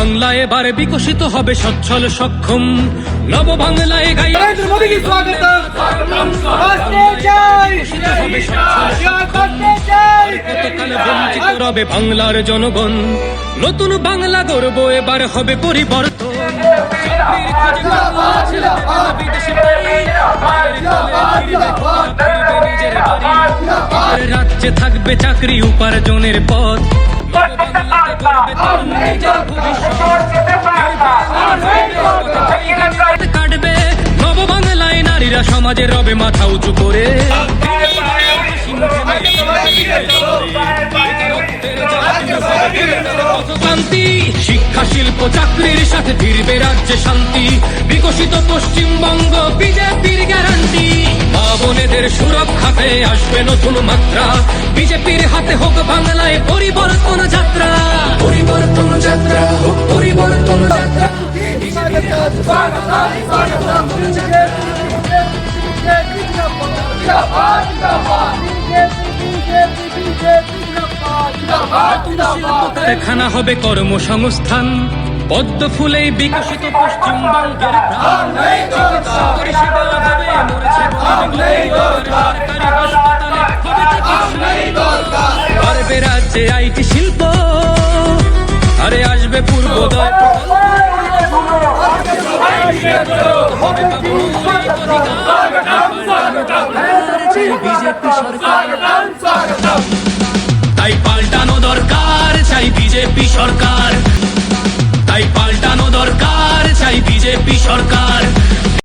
বাংলা এবারে বিকশিত হবে সচ্ছল সক্ষম নব বাংলায় গাই नरेंद्र मोदी की स्वागत কতকাল বঞ্চিত রবে বাংলার জনগণ নতুন বাংলা গর্ব এবার হবে পরিবর্তন চাকরির খোঁজে বাংলা ছেড়ে দেবে না বিদেশে পাড়ি। ফিরবে নিজের বাড়ি। রাজ্যে থাকবে চাকরি উপার্জনের পথ নব বাংলাতে গড়বে তরুণ নিজের ভবিষ্যৎ কাটবে নব বাংলায় নারীরা সমাজে রবে মাথা উঁচু করে ক্রান্তি শিক্ষা শিল্প চাকরির সাথে ফিরবে রাজ্যে শান্তি বিকশিত পশ্চিমবঙ্গ বিজেপির গ্যারান্টি মা বোনেদের সুরক্ষাতে আসবে নতুন মাত্রা বিজেপির হাতে হোক বাংলায় পরিবর্তন যাত্রা পরিবর্তন যাত্রা হোক পরিবর্তন যাত্রা কারখানা হবে কর্মসংস্থান পদ্ম ফুলেই বিকশিত পশ্চিমবঙ্গের প্রাণ চিকিৎসা পরিষেবা হবে মরেছে সরকারি হাসপাতালে পারবে রাজ্যে আইটি শিল্প আরে আসবে পূর্বোদয় বিজেপি সরকার